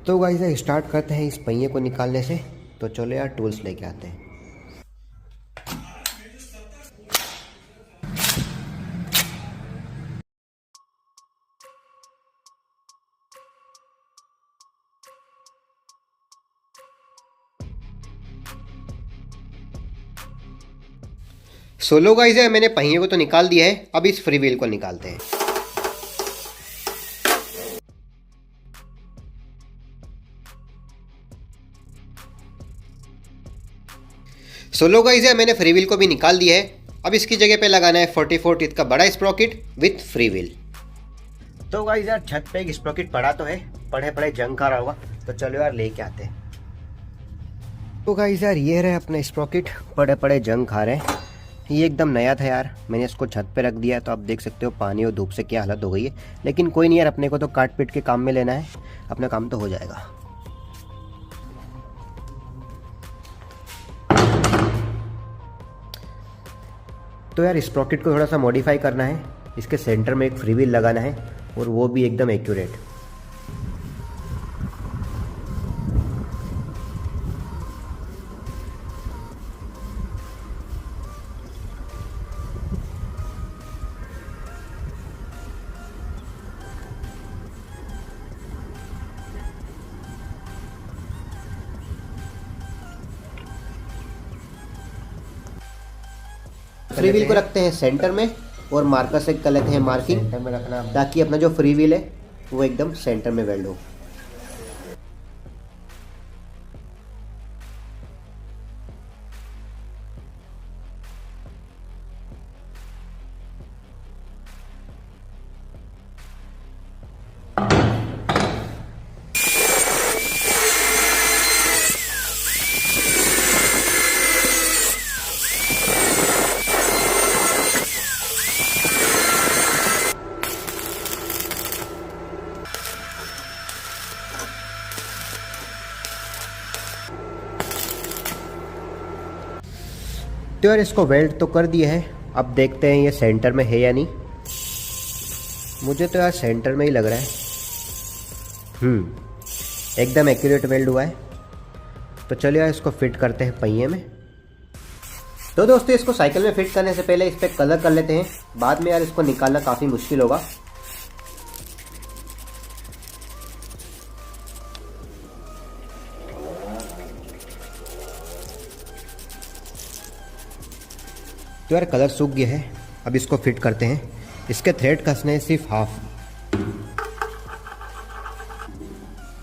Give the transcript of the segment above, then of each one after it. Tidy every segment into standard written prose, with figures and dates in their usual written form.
तो guys start करते हैं इस पहिए को निकालने से। तो चलो यार टूल्स लेके आते हैं। सोलो गाइस है, मैंने पहिए को तो निकाल दिया है, अब इस फ्री व्हील को निकालते हैं। सोलो गाइस है, मैंने फ्री व्हील को भी निकाल दिया है। अब इसकी जगह पे लगाना है 44 टीथ का बड़ा स्प्रॉकेट विथ फ्री व्हील। तो गाइस यार छत पे एक स्प्रॉकेट पड़ा तो है, पड़े पड़े जंग खा रहा होगा, तो चलो यार लेके आते हैं। तो गाइस यार ये रहे अपने स्प्रॉकेट, पड़े पड़े जंग खा रहे हैं। ये एकदम नया था यार, मैंने इसको छत पे रख दिया, तो आप देख सकते हो पानी और धूप से क्या हालत हो गई है। लेकिन कोई नहीं यार, अपने को तो काट पीट के काम में लेना है, अपना काम तो हो जाएगा। तो यार स्प्रॉकेट को थोड़ा सा मॉडिफाई करना है, इसके सेंटर में एक फ्री व्हील लगाना है और वो भी एकदम एक्यूरेट। फ्री व्हील को रखते हैं सेंटर में और मार्कर से कर लेते हैं मार्किंग सेंटर में रखना, ताकि अपना जो फ्री व्हील है वो एकदम सेंटर में वेल्ड हो। तो यार इसको वेल्ड तो कर दिया है, अब देखते हैं ये सेंटर में है या नहीं। मुझे तो यार सेंटर में ही लग रहा है। एकदम एक्यूरेट वेल्ड हुआ है। तो चलिए यार इसको फिट करते हैं पहिए में। तो दोस्तों इसको साइकिल में फिट करने से पहले इस पर कलर कर लेते हैं, बाद में यार इसको निकालना काफ़ी मुश्किल होगा। तो यार कलर सूख गया है, अब इसको फिट करते हैं। इसके थ्रेड कसने हैं सिर्फ हाफ,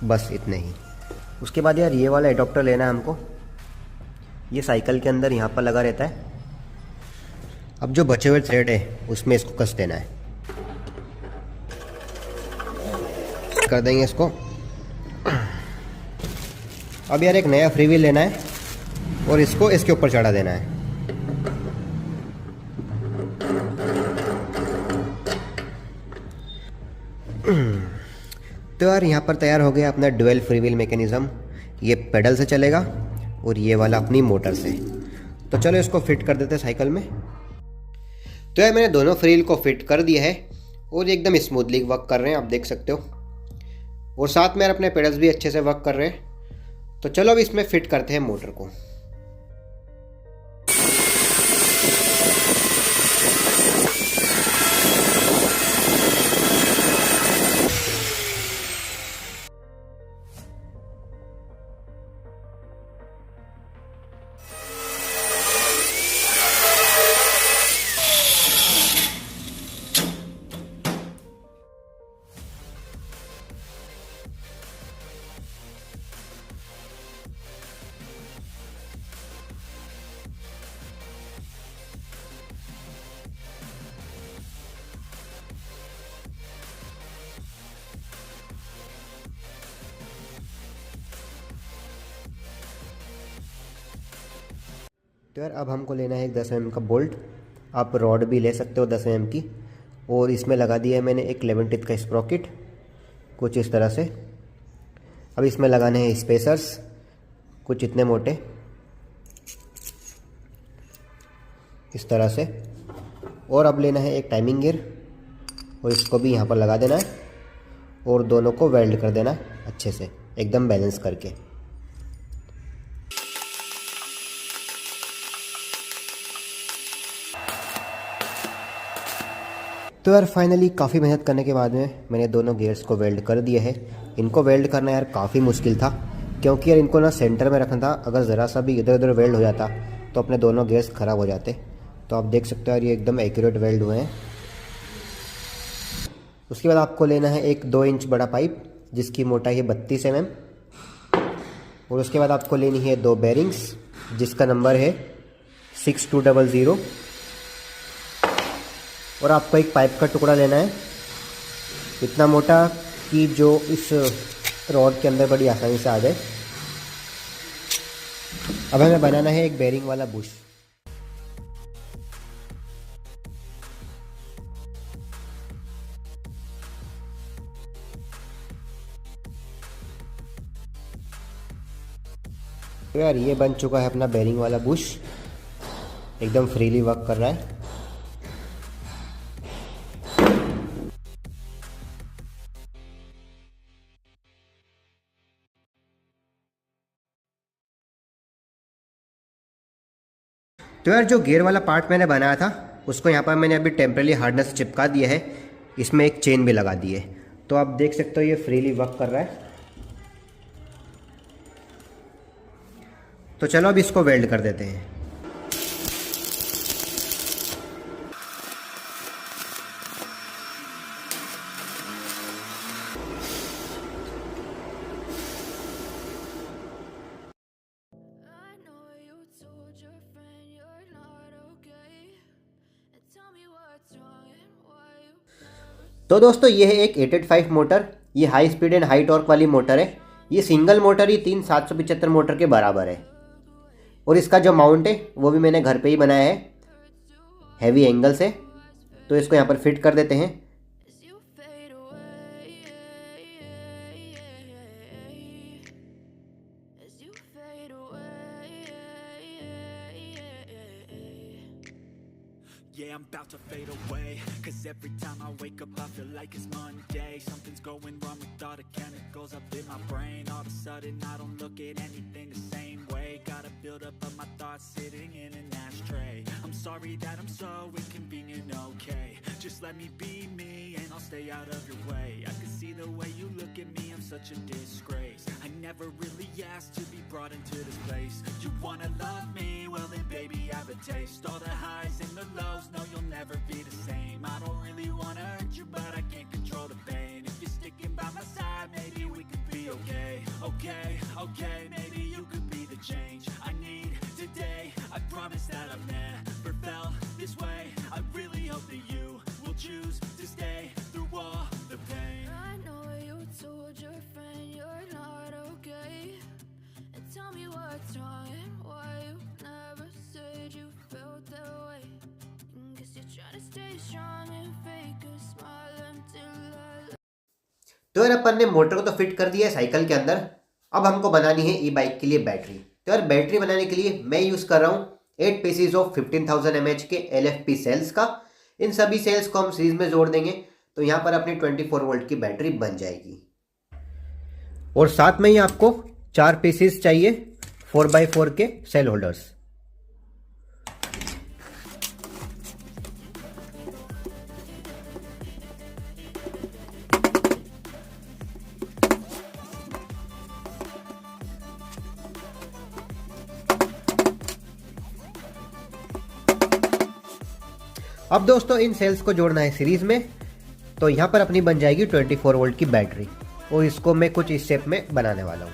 बस इतने ही। उसके बाद यार ये वाला एडॉप्टर लेना है हमको, ये साइकिल के अंदर यहाँ पर लगा रहता है। अब जो बचे हुए थ्रेड है उसमें इसको कस देना है, कर देंगे इसको। अब यार एक नया फ्री व्हील लेना है और इसको इसके ऊपर चढ़ा देना है। तो यार यहाँ पर तैयार हो गया अपना डुअल फ्री व्हील मैकेनिज्म। ये पेडल से चलेगा और ये वाला अपनी मोटर से। तो चलो इसको फिट कर देते हैं साइकिल में। तो यार मैंने दोनों फ्री व्हील को फिट कर दिया है और ये एकदम स्मूथली वर्क कर रहे हैं, आप देख सकते हो। और साथ में यार अपने पेडल्स भी अच्छे से वर्क कर रहे हैं। तो चलो अब इसमें फिट करते हैं मोटर को। तो यार अब हमको लेना है एक 10 mm का बोल्ट। आप रॉड भी ले सकते हो 10 mm की। और इसमें लगा दिया है मैंने एक 11 टीथ का स्प्रॉकेट, कुछ इस तरह से। अब इसमें लगाने हैं स्पेसर्स, कुछ इतने मोटे, इस तरह से। और अब लेना है एक टाइमिंग गियर और इसको भी यहाँ पर लगा देना है और दोनों को वेल्ड कर देना है अच्छे से। एकदम बैलेंस करके। तो यार फाइनली काफ़ी मेहनत करने के बाद में मैंने दोनों गियर्स को वेल्ड कर दिया है। इनको वेल्ड करना यार काफ़ी मुश्किल था, क्योंकि यार इनको ना सेंटर में रखना था। अगर ज़रा सा भी इधर उधर वेल्ड हो जाता तो अपने दोनों गियर्स ख़राब हो जाते। तो आप देख सकते हो यार ये एकदम एक्यूरेट वेल्ड हुए हैं। उसके बाद आपको लेना है एक 2 इंच बड़ा पाइप जिसकी मोटाई है 32 mm, और उसके बाद आपको लेनी है 2 बेरिंग्स जिसका नंबर है 6200, और आपको एक पाइप का टुकड़ा लेना है इतना मोटा कि जो इस रॉड के अंदर बड़ी आसानी से आ जाए। अब हमें बनाना है एक बेरिंग वाला बुश। तो यार ये बन चुका है अपना बेरिंग वाला बुश, एकदम फ्रीली वर्क कर रहा है। तो यार जो गियर वाला पार्ट मैंने बनाया था उसको यहाँ पर मैंने अभी टेम्परेरी हार्डनेस से चिपका दिया है। इसमें एक चेन भी लगा दी है, तो आप देख सकते हो ये फ्रीली वर्क कर रहा है। तो चलो अब इसको वेल्ड कर देते हैं। तो दोस्तों ये है एक 885 मोटर। ये high speed and high torque वाली मोटर है। ये सिंगल मोटर ही 3 775 मोटर के बराबर है, और इसका जो माउंट है वो भी मैंने घर पे ही बनाया है हैवी एंगल से। तो इसको यहाँ पर फिट कर देते हैं। Yeah, I'm about to fade away, cause every time I wake up I feel like it's Monday. Something's going wrong with all the chemicals up in my brain. All of a sudden I don't look at anything the same way. Gotta build up of my thoughts sitting in an ashtray. I'm sorry that I'm so inconvenient, okay. Just let me be me and I'll stay out of your way. I can see the way you look at me, I'm such a disgrace. I never really asked to be brought into this place. You wanna love me? Well then baby I have a taste. All the highs and the lows, no you'll never be the same. I don't really wanna hurt you but I can't control the pain. If you're sticking by my side, maybe we could be okay. Okay, okay, maybe you could be the change I need today. I promise that I've never felt this way. I really hope that you will choose to stay through all the pain. I know you told your friend you're not okay, and tell me what's wrong and why you never said you felt that way. Guess you're trying to stay strong and fake a smile until I... तो यार अपन ने motor को तो fit कर दिया है cycle के अंदर। अब हमको बनानी है ई बाइक के लिए बैटरी। तो यार बैटरी बनाने के लिए मैं यूज़ कर रहा हूँ 8 पीसीज ऑफ 15,000 mAh के LFP सेल्स का। इन सभी सेल्स को हम सीरीज में जोड़ देंगे तो यहाँ पर अपनी 24 वोल्ट की बैटरी बन जाएगी। और साथ में ही आपको 4 पीसीज चाहिए 4x4 के सेल होल्डर्स। अब दोस्तों इन सेल्स को जोड़ना है सीरीज में, तो यहाँ पर अपनी बन जाएगी 24 वोल्ट की बैटरी, और इसको मैं कुछ इस शेप में बनाने वाला हूँ।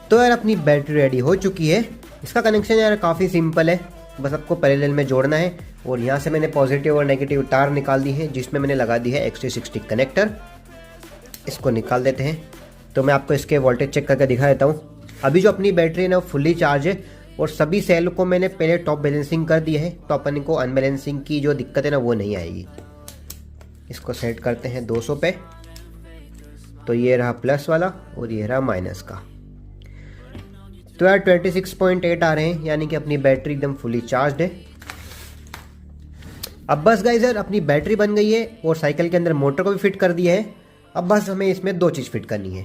तो यार अपनी बैटरी रेडी हो चुकी है। इसका कनेक्शन यार काफ़ी सिंपल है, बस आपको पैरेलल में जोड़ना है। और यहाँ से मैंने पॉजिटिव और नेगेटिव तार निकाल दी है जिसमें मैंने लगा दी है XT60 कनेक्टर। इसको निकाल देते हैं। तो मैं आपको इसके वोल्टेज चेक करके दिखा देता हूँ। अभी जो अपनी बैटरी है ना फुल्ली चार्ज है, और सभी सेल को मैंने पहले टॉप बैलेंसिंग कर दिया है, तो अपन को अनबैलेंसिंग की जो दिक्कत है ना वो नहीं आएगी। इसको सेट करते हैं 200 पे। तो ये रहा प्लस वाला और ये रहा माइनस का। तो यार 26.8 आ रहे हैं, यानी कि अपनी बैटरी एकदम फुली चार्ज है। अब बस गाइस यार अपनी बैटरी बन गई है और साइकिल के अंदर मोटर को भी फिट कर दिया है। अब बस हमें इसमें 2 चीज़ फिट करनी है।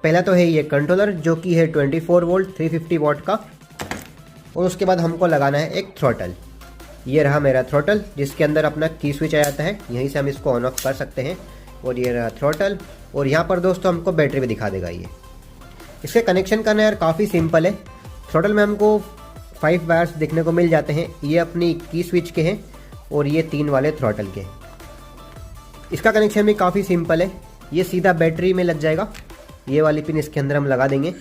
पहला तो है ये कंट्रोलर जो कि है 24 वोल्ट 350 वाट का, और उसके बाद हमको लगाना है एक थ्रॉटल। ये रहा मेरा थ्रॉटल जिसके अंदर अपना की स्विच आ जाता है, यहीं से हम इसको ऑन ऑफ कर सकते हैं। और ये रहा थ्रॉटल, और यहाँ पर दोस्तों हमको बैटरी भी दिखा देगा ये। इसके कनेक्शन करना यार काफ़ी सिंपल है। थ्रॉटल में हमको 5 वायर्स देखने को मिल जाते हैं, ये अपनी की स्विच के हैं और ये 3 वाले थ्रॉटल के। इसका कनेक्शन भी काफ़ी सिंपल है, ये सीधा बैटरी में लग जाएगा। ये वाली पिन इसके अंदर हम लगा देंगे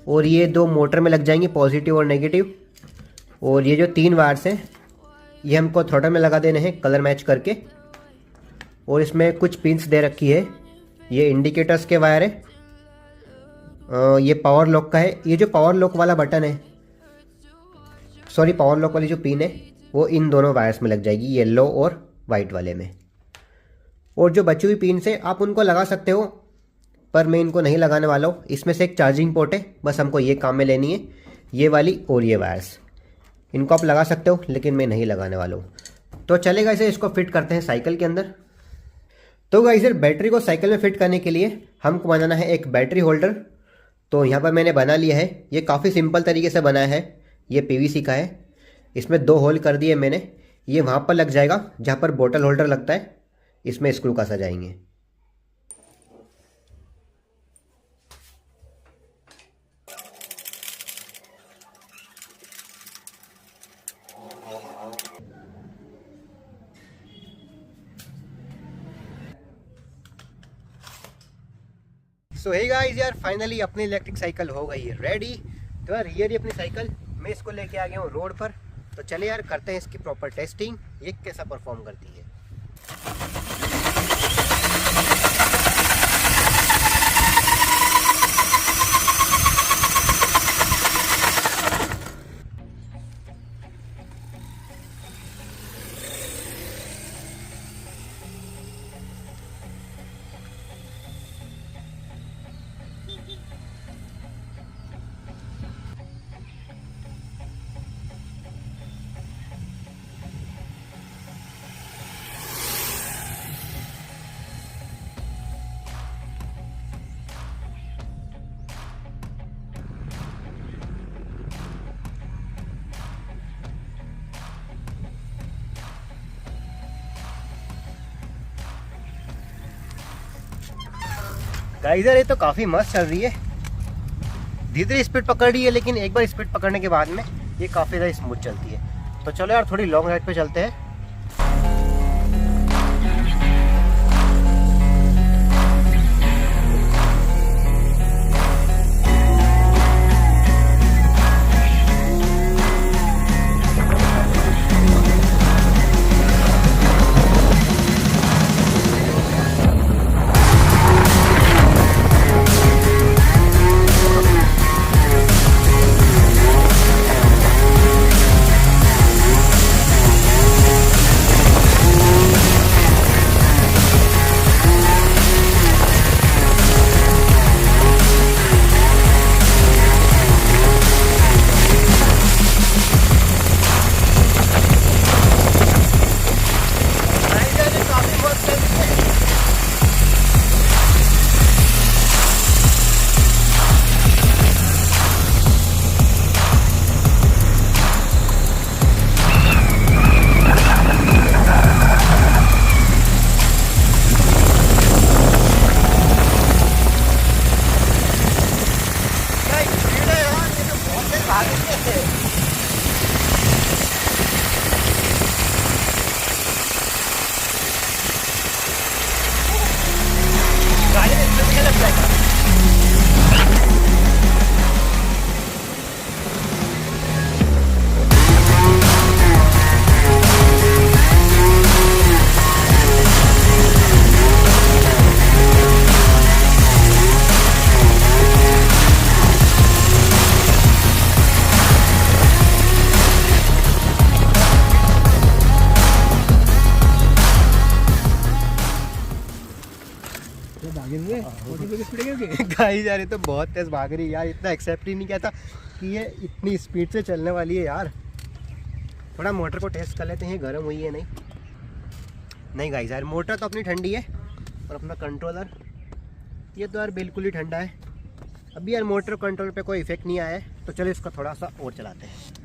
और ये 2 मोटर में लग जाएंगे, पॉजिटिव और नेगेटिव। और ये जो 3 वायर्स हैं ये हमको थ्रॉटल में लगा देने हैं कलर मैच करके। और इसमें कुछ पिन्स दे रखी है, ये इंडिकेटर्स के वायर है, ये पावर लॉक का है। ये जो पावर लॉक वाला बटन है, सॉरी पावर लॉक वाली जो पिन है वो इन दोनों वायर्स में लग जाएगी, येलो और वाइट वाले में। और जो बची हुई पिन से आप उनको लगा सकते हो, पर मैं इनको नहीं लगाने वाला हूँ। इसमें से एक चार्जिंग पोर्ट है, बस हमको ये काम में लेनी है, ये वाली और ये वायर्स। इनको आप लगा सकते हो लेकिन मैं नहीं लगाने वाला हूँ। तो चलेगा इसे, इसको फिट करते हैं साइकिल के अंदर। तो गाइस यार बैटरी को साइकिल में फिट करने के लिए हमको बनाना है एक बैटरी होल्डर। तो यहाँ पर मैंने बना लिया है, ये काफ़ी सिंपल तरीके से बनाया है। ये पीवीसी का है, इसमें 2 होल कर दिए मैंने। ये वहाँ पर लग जाएगा जहाँ पर बोतल होल्डर लगता है, इसमें स्क्रू का सजाएंगे। सो हे गाइस यार फाइनली अपनी इलेक्ट्रिक साइकिल हो गई है रेडी। तो यार ये रही अपनी साइकिल, मैं इसको लेके आ गया हूँ रोड पर। तो चले यार करते हैं इसकी प्रॉपर टेस्टिंग, ये कैसा परफॉर्म करती है। गाइस यार ये तो काफ़ी मस्त चल रही है, धीरे धीरे स्पीड पकड़ रही है, लेकिन एक बार स्पीड पकड़ने के बाद में ये काफ़ी ज़्यादा स्मूथ चलती है। तो चलो यार थोड़ी लॉन्ग राइड पे चलते हैं। गाइस यार ये तो बहुत तेज भाग रही है यार, इतना एक्सेप्ट ही नहीं किया था कि ये इतनी स्पीड से चलने वाली है यार। थोड़ा मोटर को टेस्ट कर लेते हैं गर्म हुई है नहीं। नहीं गाइस यार, मोटर तो अपनी ठंडी है और अपना कंट्रोलर ये तो यार बिल्कुल ही ठंडा है। अभी यार मोटर कंट्रोल पे कोई इफेक्ट नहीं आया है, तो चलो इसको थोड़ा सा और चलाते हैं।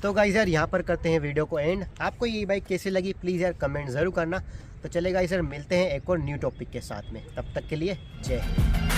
तो गाइस यार यहाँ पर करते हैं वीडियो को एंड। आपको ये बाइक कैसी लगी प्लीज़ यार कमेंट ज़रूर करना। तो चलेगा गाइस यार, मिलते हैं एक और न्यू टॉपिक के साथ में, तब तक के लिए जय हिंद।